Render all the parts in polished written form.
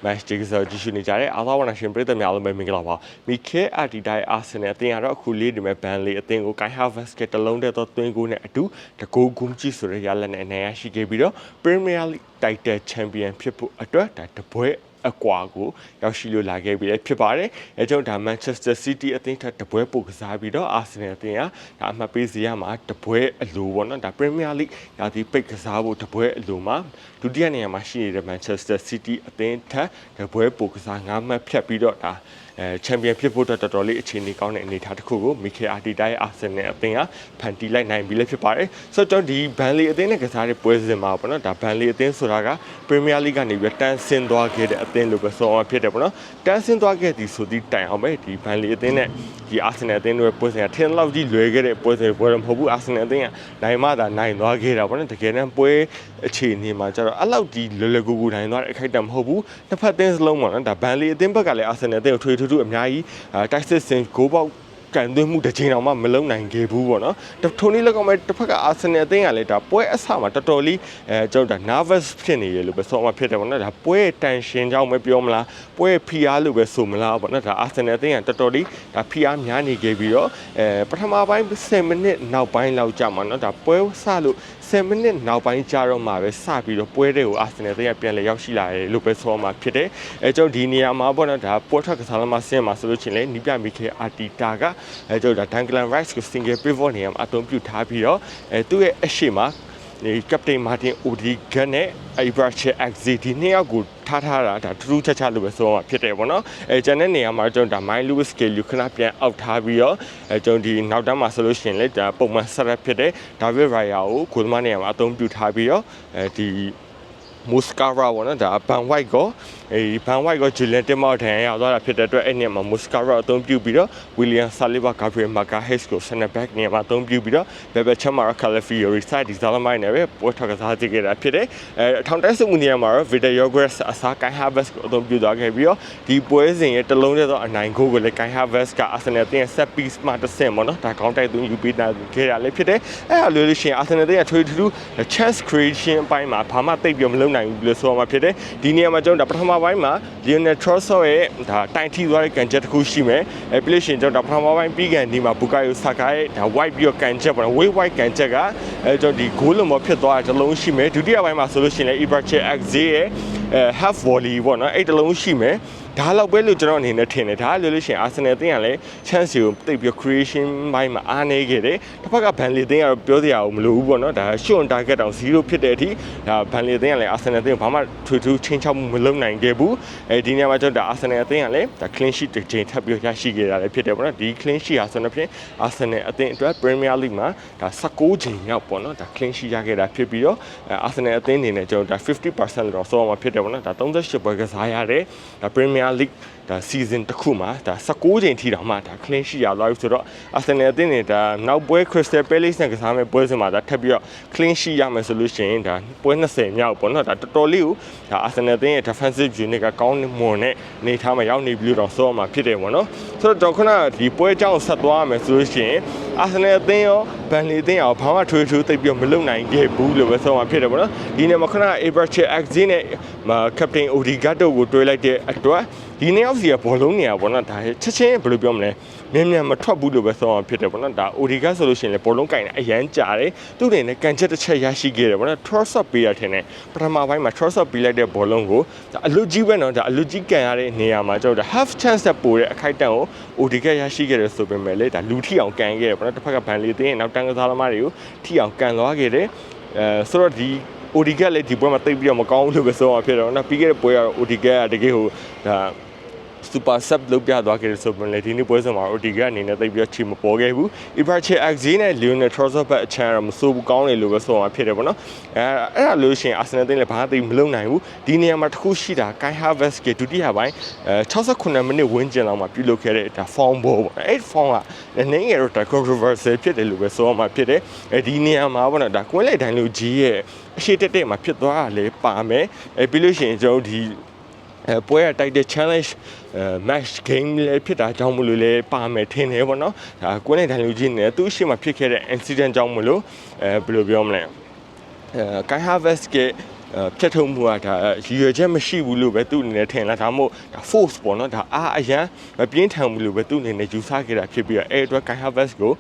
match ဒီကစားကြည့်ရှုနေကြတယ်အားလုံးဝနာရှင်ပြည်သူများလုံးပဲမင်္ဂလာပါမိခဲအာတီတိုင်းအာဆင်နယ်အသင်းကတော့အခုလေးဒီမဲ့ဘန်လီအသင်းကိုကိုင်ဟာဗတ်စ်ကတလုံးတဲ့တော့သွင်းကိုနဲ့အတူတကူဂုံကြီးဆိုရရလက်နဲ့နိုင်ရရှိခဲ့ပြီးတော့ Premier League Title Champion ဖြစ်ဖို့အတွက်ဒါတပွဲအကွာကိုရောက်ရှိလို့လာခဲ့ပြီးဖြစ်ပါတယ်အဲကြောင့်ဒါ Manchester City အသင်းထက်တပွဲပိုကစားပြီးတော့ Arsenal အသင်းကဒါအမှတ်ပေးစရာမှာတပွဲအလိုပေါ့နော်ဒါ Premier League ရာသီပိတ်ကစားဖို့တပွဲအလိုမှာဒုတိယနေရာမှာရှိနေတဲ့ Manchester City အသင်းထက်တပွဲပိုကစား9မှတ်ဖြတ်ပြီးတော့ဒါချန်ပီယံဖြစ်ဖို့တော်တော်လေးအခြေအနေကောင်းတဲ့အနေအထားတစ်ခုကိုမီခဲအာတီတိုင်းအာဆင်နယ်အသင်းကဖန်တီးလိုက်နိုင်ပြီလည်းဖြစ်ပါတယ်ဆိုတော့ဒီဘန်လီအသင်းနဲ့ကစားတဲ့ပွဲစဉ်မှာပေါ့နော်ဒါဘန်လီအသင်းဆိုတာကပရီးမီးယားလိကနေပြီးတန်းဆင်းသွားခဲ့တဲ့အသင်းလို့ပဲဆိုအောင်ဖြစ်တယ်ပေါ့နော်တန်းဆင်းသွားခဲ့သည်ဆိုသည့်တိုင်အောင်ပဲဒီဘန်လီအသင်းနဲ့ဒီအာဆင်နယ်အသင်းတို့ရဲ့ပွဲစဉ်ကထင်းလောက်ကြီးလွယ်ခဲ့တဲ့ပွဲစဉ်ပွဲတော့မဟုတ်ဘူးအာဆင်နယ်အသင်းကနိုင်မှသာနိုင်သွားခဲ့တာပေါ့နော်တကယ်တမ်းပွဲအခြေအနေမှာကျတော့အဲ့လောက်ကြီးလွယ်လွယ်ကူကူနိုင်သွားတဲ့အခိုက်အတန့်မဟုတ်ဘူးတစ်ဖက်အသင်းစလုံးပေါ့နော်ဒါဘန်လီအသင်းဘက်ကလည်းအာဆင်နယ်အသင်းကိုထွေထူးအများကြီးတိုက်စစ်စင်ဂိုးပေါက်ကန်သွင်းမှုတစ်ချိန်တောင်မှမလုံနိုင်ခဲ့ဘူးပေါ့နော်ထိုနည်းလည်းကောင်းမဲ့တစ်ဖက်ကအာဆင်နယ်အသင်းကလည်းဒါပွဲအဆမှာတော်တော်လေးကျွန်တော်ဒါ nervous ဖြစ်နေရလို့ပဲဆိုမှဖြစ်တယ်ပေါ့နော်ဒါပွဲတန်ရှင်ကြောင့်ပဲပြောမလားပွဲဖိအားလို့ပဲဆိုမလားပေါ့နော်ဒါအာဆင်နယ်အသင်းကတော်တော်လေးဒါဖိအားများနေခဲ့ပြီးတော့ပထမပိုင်း10မိနစ်နောက်ပိုင်းလောက်ကြာမှာနော်ဒါပွဲဆလို့10မိနစ်နောက်ပိုင်းကြာတော့မှပဲစပြီးတော့ပွဲတွေကိုအာဆင်နယ်အသင်းကပြန်လည်ရောက်ရှိလာတယ်လို့ပဲဆိုမှဖြစ်တယ်ကျွန်တော်ဒီနေရာမှာပေါ့နော်ဒါပွဲထွက်ကစားသမားဆင်းမှာဆိုလို့ချင်းလေနီးပြမီခဲအာတီတာကကျွန်တော်ဒါ Declan Rice ကို single pivot နေရာမှာအသုံးပြုထားပြီးတော့သူ့ရဲ့အရှိမဒီ Captain Martin Odegaard နဲ့ Ibrahim Akzi ဒီနှစ်ယောက်ကိုထားတာဒါထူးခြားခြားလို့ပဲဆိုတော့ဖြစ်တယ်ပေါ့နော်ကျန်တဲ့နေရာမှာကျွန်တော်ဒါ Mike Lewis ကလူခဏပြန်အောက်ထားပြီးတော့ကျွန်တော်ဒီနောက်တန်းမှာဆိုလို့ရှိရင်လေဒါပုံမှန်ဆက်ရက်ဖြစ်တဲ့ David Raya ကိုဂိုးသမားနေရာမှာအသုံးပြုထားပြီးတော့ဒီ Muscara ပေါ့နော်ဒါဘန်ဝိုက်ကိုဘန်ဝိုက်ကိုဂျူလန်တင်မောက်ထန်ရောက်သွားတာဖြစ်တဲ့အတွက်အဲ့နေရာမှာ Muscara အသုံးပြုပြီးတော့ William Saliba Gabriel Magalhaes ကို center back နေရာမှာအသုံးပြုပြီးတော့ Bebe Chamara Calafiori side ဒီဇာလမိုင်းနဲ့ပဲပွဲထွက်ကစားကြည့်ခဲ့တာဖြစ်တယ်အထောင်တိုက်စုမှုနေရာမှာတော့ Vida Yogres အစား Kai Havertz ကိုအသုံးပြုသွားခဲ့ပြီးတော့ဒီပွဲစဉ်ရဲ့တလုံးတည်းသောအနိုင်ဂိုးကိုလည်း Kai Havertz က Arsenal တင်း set piece မှာတစ်ဆင့်ပေါ့နော်ဒါကောင်းတိုက်သွင်းယူပေးတာခဲ့တာလည်းဖြစ်တယ်အဲ့ဒါလို့ရှိရင် Arsenal တင်းကထွေထူး chance creation အပိုင်းမှာဘာမှတိတ်ပြီးမလုပ်နိုင်ဘူးလို့ဆိုမှဖြစ်တယ်ဒီနေရာမှာကျွန်တော်ဒါပထမပိုင်းမှာ Lionel Trossard ရဲ့ဒါတိုင်ထိသွားတဲ့ကန်ချက်တစ်ခုရှိမယ်ပလစ်ရှင်ကျွန်တော်ဒါပထမပိုင်းပြီးကန်ဒီမှာ Bukayo Saka ရဲ့ဒါ white ပြီးတော့ကန်ချက်ပေါ့နော် white ကန်ချက်ကကျွန်တော်ဒီဂိုးလုံးမဖြစ်သွားတဲ့တစ်လုံးရှိမယ်ဒုတိယပိုင်းမှာဆိုလို့ရှိရင်လည်း Ibrahim Akzi ရဲ့half volley ပေါ့နော်အဲ့တစ်လုံးရှိမယ်ဒါလောက်ပဲလို့ကျွန်တော်အနေနဲ့ထင်တယ်ဒါလို့ရှိရင် Arsenal တင်းကလည်း chance ကိုတိတ်ပြီး creation ဘိုင်းမှာအားနေခဲ့တယ်တစ်ဖက်က Burnley တင်းကတော့ပြောစရာမလိုဘူးပေါ့နော်ဒါ short target တောင်0ဖြစ်တဲ့အထိဒါ Burnley တင်းကလည်း Arsenal တင်းကိုဘာမှထွေထူးချင်းချောက်မှုမလုပ်နိုင်ခဲ့ဘူးဒီနေရာမှာကျွန်တော်ဒါ Arsenal တင်းကလည်းဒါ clean sheet တစ်ချိန်ထပ်ပြီးရရှိခဲ့တာလည်းဖြစ်တယ်ပေါ့နော်ဒီ clean sheet ဟာဆိုတော့ဖြင့် Arsenal အသင်းအတွက် Premier League မှာဒါ16ချိန်ရောက်ပေါ့နော်ဒါ clean sheet ရခဲ့တာဖြစ်ပြီးတော့ Arsenal အသင်းအနေနဲ့ကျွန်တော်ဒါ 50% တော့ဆိုအောင်ဖြစ်တယ်ပေါ့နော်ဒါ38ပွဲကစားရတယ်ဒါ Premier League ဒါ season တစ်ခုမှာဒါ16ချိန်ထိတောင်မှဒါ clean sheet ရသွားပြီဆိုတော့ Arsenal အသင်းနဲ့ဒါနောက်ပွဲ Crystal Palace နဲ့ကစားမယ့်ပွဲစဉ်မှာဒါထပ်ပြီးတော့ clean sheet ရမယ်ဆိုလို့ရှိရင်ဒါပွဲ20မြောက်ပေါ့နော်ဒါတော်တော်လေးကိုဒါ Arsenal အသင်းရဲ့ defensive unit ကကောင်းမွန်တဲ့အနေထားမှာရောက်နေပြီလို့တော့ဆိုရမှာဖြစ်တယ်ပေါ့နော်ဆိုတော့ခုနဒီပွဲအကြောင်းဆက်သွားရမယ်ဆိုလို့ရှိရင် Arsenal အသင်းရော Burnley အသင်းရောဘာမှထွေထူးသိပ်ပြီးမလုပ်နိုင်ခဲ့ဘူးလို့ပဲဆိုမှာဖြစ်တယ်ပေါ့နော်ဒီနေ့မှာခုန Ibrahim Akzi နဲ့ Captain Odegaard တို့ကိုတွေ့လိုက်တဲ့အတွက်ဒီနေ့အောက်စီကဘောလုံးနေရပေါ့နော်ဒါချက်ချင်းဘယ်လိုပြောမလဲမြန်မထွက်ဘူးလို့ပဲဆိုအောင်ဖြစ်တယ်ပေါ့နော်ဒါ Odegaard ဆိုလို့ရှိရင်လည်းဘောလုံးကင်တာအရန်ကြာတယ်သူ့အနေနဲ့ကန်ချက်တစ်ချက်ရရှိခဲ့တယ်ပေါ့နော် Trossard ပေးရထင်တယ်ပထမပိုင်းမှာ Trossard ပေးလိုက်တဲ့ဘောလုံးကိုဒါအလွတ်ကြီးပဲနော်ဒါအလွတ်ကြီးကန်ရတဲ့နေရာမှာကျွန်တော်ဒါ half chance တက်ပို့တဲ့အခိုက်အတန့်ကို Odegaard ရရှိခဲ့တယ်ဆိုပေမဲ့လေဒါလူထိအောင်ကန်ခဲ့တယ်ပေါ့နော်တစ်ဖက်က Burnley အသင်းရဲ့နောက်တန်းကစားသမားတွေကိုထိအောင်ကန်သွားခဲ့တယ်ဆိုတော့ဒီ Odegaard လည်းဒီပွဲမှာတိတ်ပြီးတော့မကောင်းဘူးလို့ပဲဆိုအောင်ဖြစ်တယ်နော်ပြီးခဲ့တဲ့ပွဲကတော့ Odegaard ကတကယ်ဟိုဒါ super sub လုပ်ပြသွားခဲ့တယ်ဆိုပေမဲ့ဒီနေ့ပွဲစဉ်မှာ Odegaard အနေနဲ့တိတ်ပြီးချီမပေါ်ခဲ့ဘူး Ibrahim Akzi နဲ့ Lionel Trossard ဘက်အချမ်းတော့မစိုးဘူးကောင်းတယ်လို့ပဲဆိုအောင်ဖြစ်တယ်ပေါ့နော်အဲ့ဒါလို့ရှိရင် Arsenal တင်းလည်းဘာသိမလုပ်နိုင်ဘူးဒီနေရာမှာတစ်ခုရှိတာ Kai Havertz ကဒုတိယပိုင်း68မိနစ်ဝန်းကျင်လောက်မှာပြုလုပ်ခဲ့တဲ့ဒါ form ball ပေါ့အဲ့ form ကနိုင်ငယ်တော့ controversial ဖြစ်တယ်လို့ပဲဆိုအောင်ဖြစ်တယ်ဒီနေရာမှာပေါ့နော်ဒါကွင်းလေတိုင်းလူကြီးရဲ့အရှိတက်မှာဖြစ်သွားတာလေပါမယ်ပြီးလို့ရှိရင်ကျွန်တော်ဒီပွဲရတိုက်တဲ့ challenge match game လေးဖြစ်တာကြောင့်မလို့လေပါမယ်ထင်တယ်ပေါ့နော်ဒါကွင်းနဲ့တန်လူကြီးနဲ့သူ့ရှိမှဖြစ်ခဲ့တဲ့ incident ကြောင့်မလို့ဘယ်လိုပြောမလဲKai Havertz က ဖြတ်ထုတ်မှုကဒါရည်ရွယ်ချက်မရှိဘူးလို့ပဲသူ့အနေနဲ့ထင်လာဒါမှမဟုတ်ဒါ force ပေါ့နော်ဒါအားအရန်မပြင်းထန်ဘူးလို့ပဲသူ့အနေနဲ့ယူဆခဲ့တာဖြစ်ပြီးတော့အဲ့အတွက် Kai Havertz ကို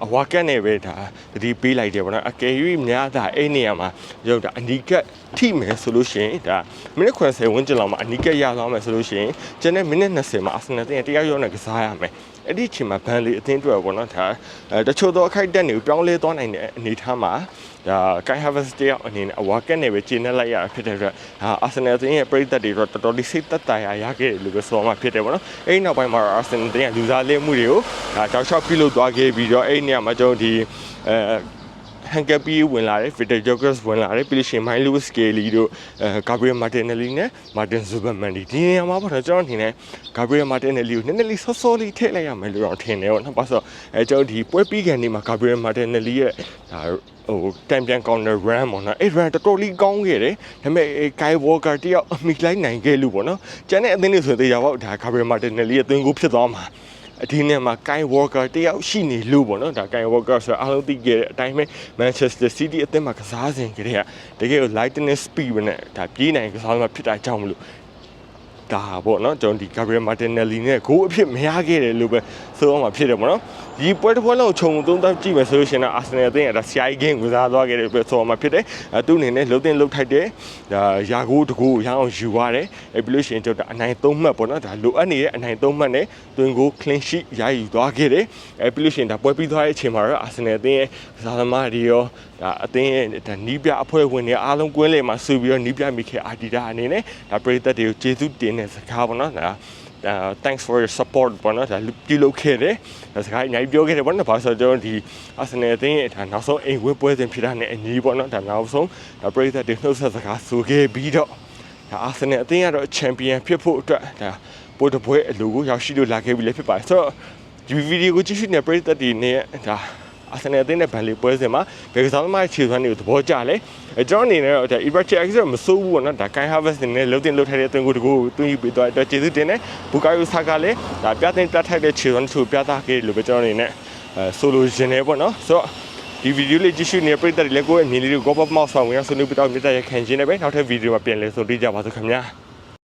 အဝါကက်နဲ့ပဲဒါတတိပေးလိုက်တယ်ပေါ့နော်အကယ်၍များတာအဲ့နေရာမှာရုပ်ဒါအနီးကပ်ထိမယ်ဆိုလို့ရှိရင်ဒါမိနစ်90ဝန်းကျင်လောက်မှာအနီးကပ်ရသွားမယ်ဆိုလို့ရှိရင်ကျန်တဲ့မိနစ်20မှာအာဆင်နယ်တင်တရားရောနဲ့ကစားရမယ်အဲ့ဒီအချိန်မှာဘန်လီအသင်းအတွက်ပေါ့နော်ဒါတချို့သောအခိုက်အတန့်တွေကိုပြောင်းလဲသွားနိုင်တဲ့အနေအထားမှာဒါ Kai Havertz တယောက်အနေနဲ့အဝါကက်နဲ့ပဲကျင်းနေလိုက်ရတာဖြစ်တဲ့အတွက်အာဆင်နယ်တင်ရဲ့ပရိသတ်တွေတော့တော်တော်လေးစိတ်သက်သာရခဲ့တယ်လို့ပဲဆိုမှဖြစ်တယ်ပေါ့နော်အဲ့ဒီနောက်ပိုင်းမှာအာဆင်နယ်တင်ကလူစားလေးမှုတွေကိုဒါတောက်လျှောက်ပြုလုပ်သွားခဲ့ပြီးတော့အဲ့ဒီနေရာမှာကျွန်တော်ဒီဟန်ကပီဝင်လာတယ်ဖီတာဂျော့ကစ်ဝင်လာတယ်ပြီးလို့ရှိရင်မိုင်လူးစကေလီတို့ဂါဘရီယယ်မာတင်နယ်လီနဲ့မာတင်ဇူဘမန်ဒီဒီနေရာမှာပေါ့နော်ကျွန်တော်အနေနဲ့ဂါဘရီယယ်မာတင်နယ်လီကိုနည်းနည်းလေးဆော့ဆော့လေးထည့်လိုက်ရမယ်လို့တော့ထင်တယ်ပေါ့နော်ဘာလို့ဆိုကျွန်တော်ဒီပွဲပြီးကန်နေမှာဂါဘရီယယ်မာတင်နယ်လီရဲ့ဒါဟိုတန်ပြန်ကောင်းတဲ့ run ပေါ့နော်အဲ့ run တော်တော်လေးကောင်းခဲ့တယ်ဒါပေမဲ့ Kai Walker တယောက်အမိလိုက်နိုင်ခဲ့လို့ပေါ့နော်ကျန်တဲ့အသင်းတွေဆိုသေးကြပါဦးဒါ ဂါဘရီယယ်မာတင်နယ်လီရဲ့သွင်းကိုဖြစ်သွားမှာဒီနေ့မှာ Kai Walker တယောက်ရှိနေလို့ပေါ့နော်ဒါ Kai Walker ဆိုအားလုံးသိခဲ့တဲ့အတိုင်းပဲ Manchester City အသင်းမှာကစားစဉ်ကတည်းကတကယ်ကို lightning speed နဲ့ဒါပြေးနိုင်ကစားမှဖြစ်တာကြောင့်မလို့ဒါပေါ့နော်ကျွန်တော်ဒီ Gabriel Martinelli နဲ့ဂိုးအဖြစ်မရခဲ့တယ်လို့ပဲဆိုအောင်မှာဖြစ်တယ်ပေါ့နော်ဒီပွဲတစ်ပွဲလုံးခြုံသုံးသပ်ကြည့်မယ်ဆိုလို့ရှိရင်တော့ Arsenal အသင်းကဒါ CI game ကစားသွားခဲ့တယ်ပဲဆိုအောင်မှာဖြစ်တယ်သူ့အနေနဲ့လှုပ်တင်လှုပ်ထိုက်တယ်ဒါယာဂိုးတကူရအောင်ယူရတယ်ပြီးလို့ရှိရင်ကျွန်တော်အနိုင်3မှတ်ပေါ့နော်ဒါလိုအပ်နေတဲ့အနိုင်3မှတ်နဲ့တွင်ကို clean sheet ရယူသွားခဲ့တယ်ပြီးလို့ရှိရင်ဒါပွဲပြီးသွားတဲ့အချိန်မှာတော့ Arsenal အသင်းရဲ့ကစားသမားတွေရောဒါအသင်းရဲ့ဒါနီးပြအဖွဲ့ဝင်တွေအားလုံးကွင်းလေမှာဆူပြီးတော့နီးပြမိခဲ့အာဒီတာအနေနဲ့ဒါပရိသတ်တွေကိုကျေးဇူးတင်တဲ့စကားပေါ့နော်ဒါthanks for your support ပေါ့နော်ဒါပြုလုပ်ခဲ့တယ်ဒါစကားအများကြီးပြောခဲ့တယ်ပေါ့နော်ဘာလို့ဆိုတော့ကျွန်တော်ဒီ Arsenal အသင်းရဲ့ဒါနောက်ဆုံးအိမ်ဝင်းပွဲစဉ်ဖြစ်တာနဲ့အညီပေါ့နော်ဒါနောက်ဆုံးဒါပရိသတ်တွေနှုတ်ဆက်စကားဆိုခဲ့ပြီးတော့ဒါ Arsenal အသင်းကတော့ champion ဖြစ်ဖို့အတွက်ဒါပွဲတစ်ပွဲအလိုကိုရောက်ရှိလို့လာခဲ့ပြီလည်းဖြစ်ပါတယ်ဆိုတော့ဒီဗီဒီယိုကိုကြည့်ရှုနေတဲ့ပရိသတ်တွေနဲ့ဒါအာဆင်နယ်အသင်းနဲ့ဘန်လီပွဲစဉ်မှာဘယ်ကစားသမားခြေစွမ်းတွေကိုသဘောကျလဲကျွန်တော်အနေနဲ့တော့ဒါ Ibrahimovic မစိုးဘူးပေါ့နော်ဒါ Kai Havertz နဲ့လှုပ်တင်လှုပ်ထိုက်တဲ့အတွင်းကိုတကူတွင်းယူပြီးတော့အတွက်ကျေးဇူးတင်တယ်ဘူကာယိုဆာကလည်းဒါပြတင်ပြထိုက်တဲ့ခြေစွမ်းတစ်ခုပြသခဲ့လို့ပဲကျွန်တော်အနေနဲ့ဆိုလိုချင်တယ်ပေါ့နော်ဆိုတော့ဒီဗီဒီယိုလေးကြည့်ရှုနေတဲ့ပရိသတ်တွေလည်းကိုယ့်ရဲ့အမြင်လေးတွေကို Pop Up Mouse ဆောင်ဝင်အောင်ဆွေးနွေးပြတော့မြတ်ရခံခြင်းနဲ့ပဲနောက်ထပ်ဗီဒီယိုမှာပြန်လည်ဆုံတွေ့ကြပါစို့ခင်ဗျာ